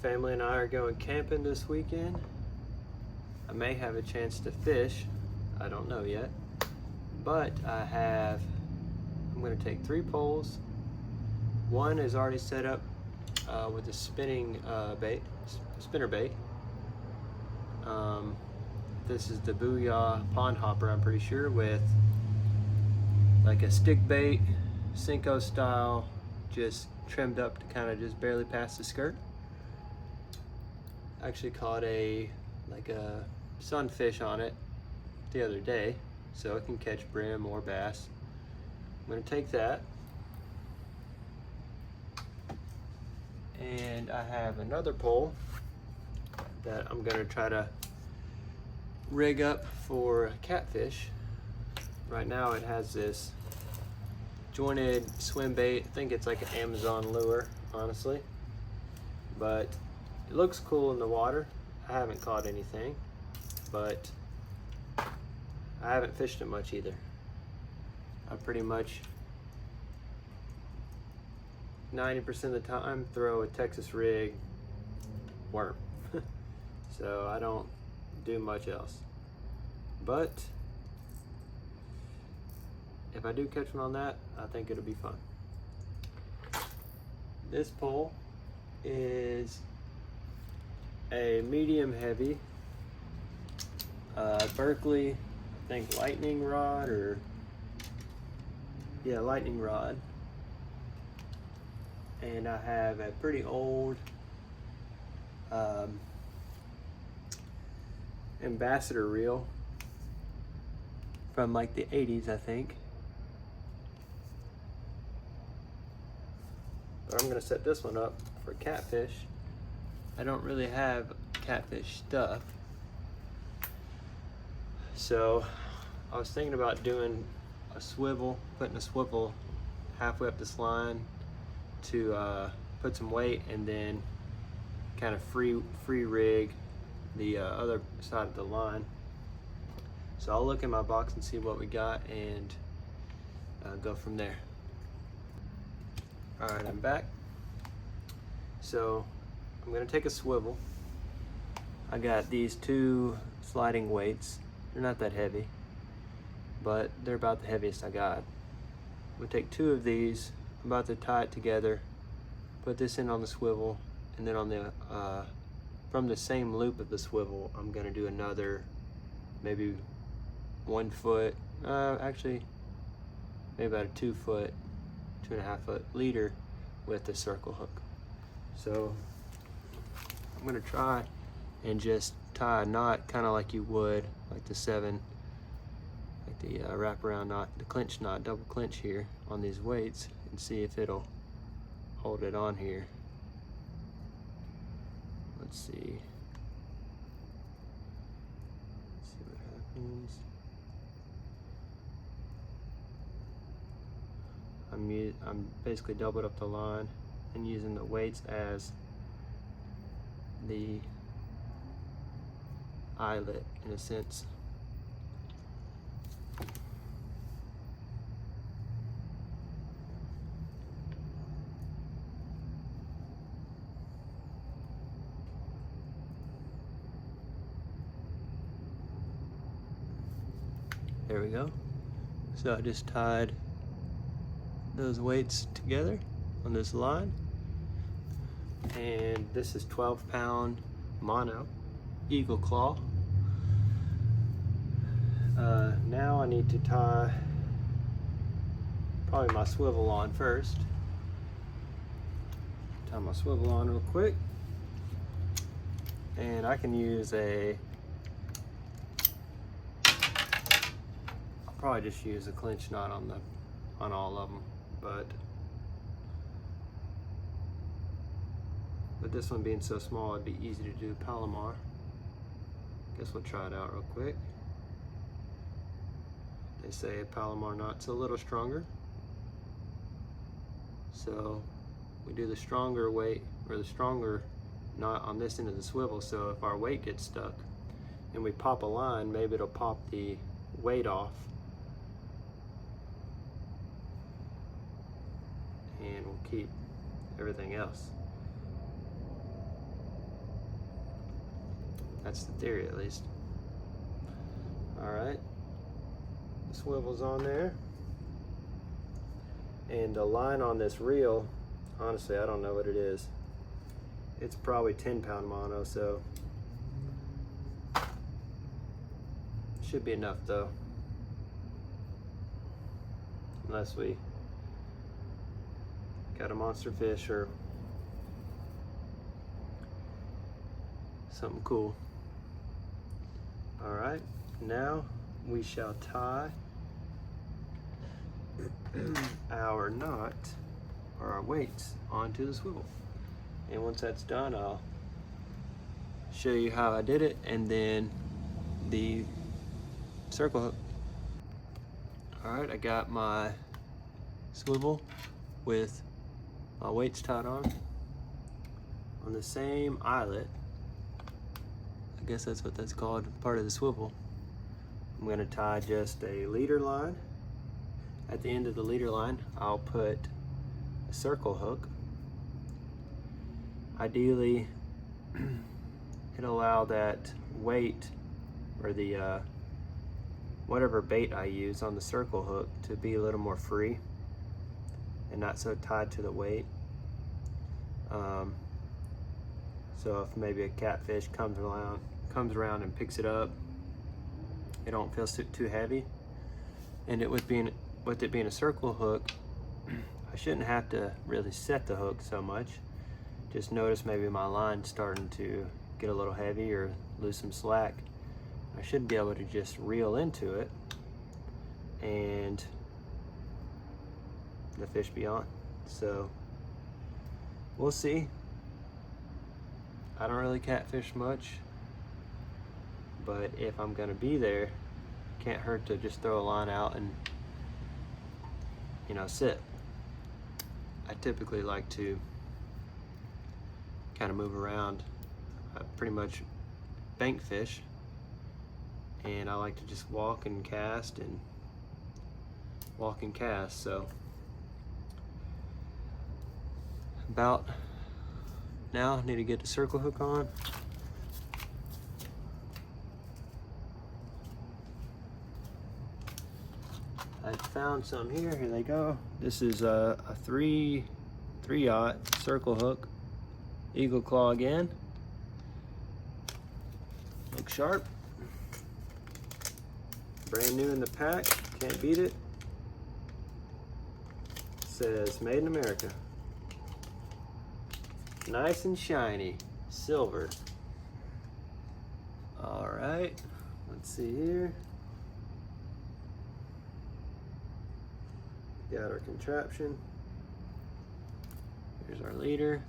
Family and I are going camping this weekend. I may have a chance to fish. I don't know yet. But I'm going to take 3 poles. One is already set up with a spinner bait. This is the Booyah Pond Hopper, I'm pretty sure, with like a stick bait, Cinco style, just trimmed up to kind of just barely pass the skirt. I actually caught a sunfish on it the other day, so it can catch brim or bass. I'm going to take that, and I have another pole that I'm going to try to rig up for catfish. Right now it has this jointed swim bait. I think it's like an Amazon lure, honestly, but it looks cool in the water. I haven't caught anything, but I haven't fished it much either. I pretty much 90% of the time throw a Texas rig worm. So I don't do much else. But if I do catch one on that, I think it'll be fun. This pole is a medium heavy Berkeley, I think lightning rod, lightning rod. And I have a pretty old ambassador reel from like the 80s, I think. But I'm gonna set this one up for catfish. I don't really have catfish stuff, so I was thinking about doing a swivel, putting a swivel halfway up this line to put some weight, and then kind of free rig the other side of the line. So I'll look in my box and see what we got, and go from there. All right, I'm back. So I'm gonna take a swivel. I got these 2 sliding weights. They're not that heavy, but they're about the heaviest I got. We'll take 2 of these. I'm about to tie it together, put this in on the swivel, and then on the from the same loop of the swivel, I'm gonna do another maybe 1 foot, actually maybe about a 2 foot, 2.5 foot leader with a circle hook. So I'm gonna try and just tie a knot kind of like you would, like the 7, like the wraparound knot, the clinch knot, double clinch here on these weights, and see if it'll hold it on here. Let's see. Let's see what happens. I'm basically doubled up the line and using the weights as the eyelet in a sense. There we go. So I just tied those weights together on this line, and this is 12-pound mono eagle claw. Now I need to tie probably my swivel on first. Tie my swivel on real quick, and I can use I'll probably just use a clinch knot on all of them, but this one being so small, it'd be easy to do Palomar. Guess we'll try it out real quick. They say a Palomar knot's a little stronger, so we do the stronger weight, or the stronger knot on this end of the swivel, so if our weight gets stuck and we pop a line, maybe it'll pop the weight off, and we'll keep everything else. That's the theory, at least. All right, the swivel's on there. And the line on this reel, honestly, I don't know what it is. It's probably 10-pound mono, so should be enough though. Unless we got a monster fish or something cool. All right, now we shall tie our knot or our weights onto the swivel. And once that's done, I'll show you how I did it, and then the circle hook. All right, I got my swivel with my weights tied on the same eyelet. I guess that's what that's called, part of the swivel. I'm gonna tie just a leader line. At the end of the leader line, I'll put a circle hook. Ideally, it'll allow that weight or the whatever bait I use on the circle hook to be a little more free and not so tied to the weight. So if maybe a catfish comes around and picks it up, it don't feel too heavy. And with it being a circle hook, I shouldn't have to really set the hook so much. Just notice maybe my line's starting to get a little heavy or lose some slack. I should be able to just reel into it and the fish be on. So we'll see. I don't really catfish much, but if I'm gonna be there, can't hurt to just throw a line out and, you know, sit. I typically like to kind of move around. I pretty much bank fish, and I like to just walk and cast and walk and cast. So about now, I need to get the circle hook on. I found some here. Here they go. This is a 3/0 circle hook, eagle claw again. Looks sharp. Brand new in the pack. Can't beat it. Says made in America. Nice and shiny, silver. All right, let's see here. Got our contraption. Here's our leader.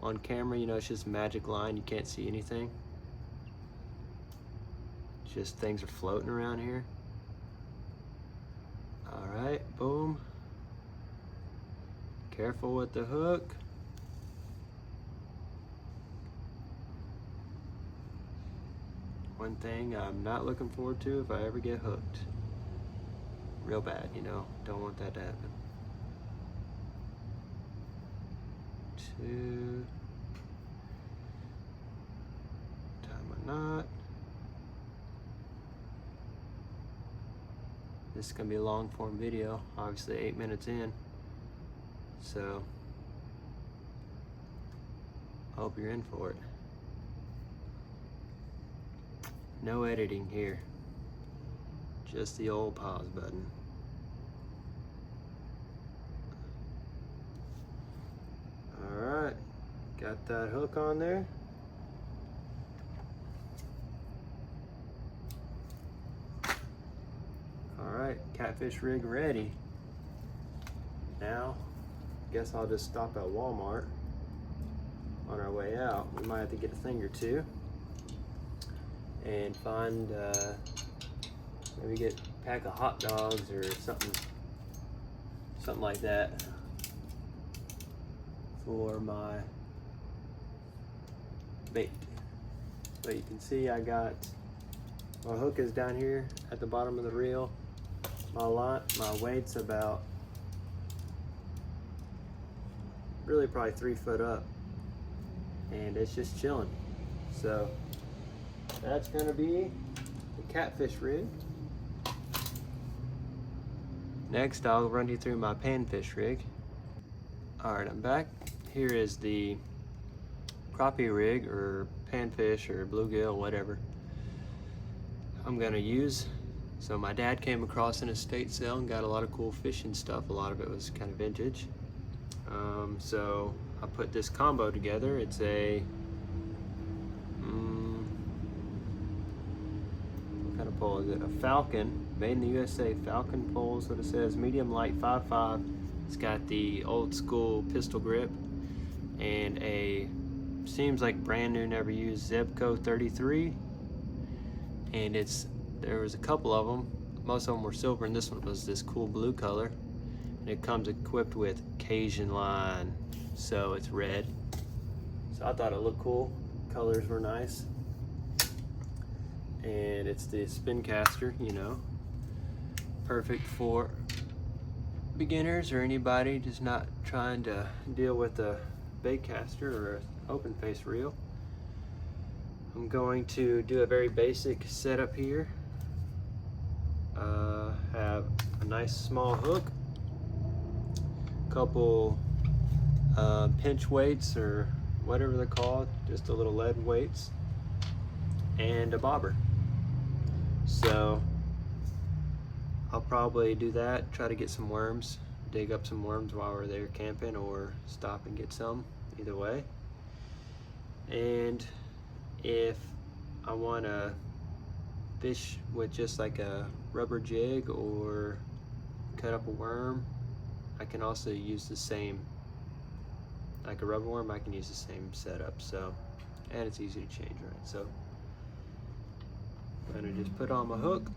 On camera, you know, it's just a magic line. You can't see anything. It's just things are floating around here. All right, boom. Careful with the hook. One thing I'm not looking forward to if I ever get hooked. Real bad, you know, don't want that to happen. 2. Tie my knot. This is gonna be a long form video, obviously 8 minutes in. So, I hope you're in for it. No editing here. Just the old pause button. All right, got that hook on there. All right, catfish rig ready. Now, guess I'll just stop at Walmart on our way out. We might have to get a thing or two and find maybe get a pack of hot dogs or something like that for my bait. But you can see my hook is down here at the bottom of the reel. My weight's about really probably 3 foot up, and it's just chilling. So That's going to be the catfish rig. Next, I'll run you through my panfish rig. Alright, I'm back. Here is the crappie rig, or panfish, or bluegill, whatever I'm going to use. So my dad came across an estate sale and got a lot of cool fishing stuff. A lot of it was kind of vintage. So I put this combo together. It's a what kind of pole is it? A Falcon, made in the USA. Falcon pole is what it says. Medium light 5.5. It's got the old school pistol grip and a, seems like brand new, never used Zebco 33. And there was a couple of them. Most of them were silver, and this one was this cool blue color. And it comes equipped with Cajun line, so it's red. So I thought it looked cool. Colors were nice. And it's the spin caster, you know, perfect for beginners or anybody just not trying to deal with a bait caster or an open face reel. I'm going to do a very basic setup here. Have a nice small hook, couple pinch weights or whatever they're called, just a little lead weights, and a bobber. So I'll probably do that, try to get some worms, dig up some worms while we're there camping, or stop and get some, either way. And if I want to fish with just like a rubber jig or cut up a worm, I can also use the same, like a rubber worm, I can use the same setup. So, and it's easy to change, right? So I'm gonna just put on my hook,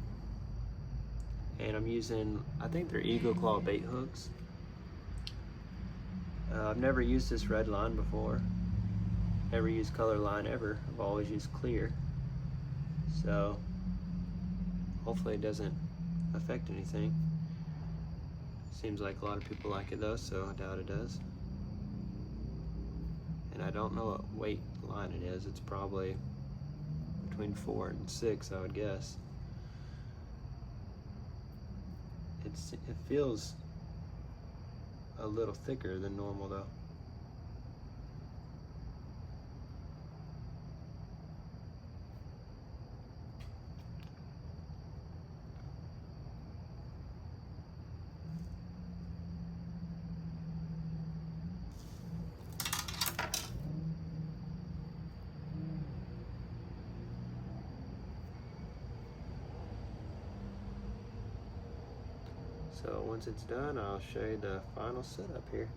and I'm using, I think they're Eagle Claw bait hooks. I've never used this red line before, never used color line ever. I've always used clear. So hopefully it doesn't affect anything. Seems like a lot of people like it though, so I doubt it does. And I don't know what weight line it is. It's probably between 4 and 6, I would guess. It feels a little thicker than normal though. So once it's done, I'll show you the final setup here.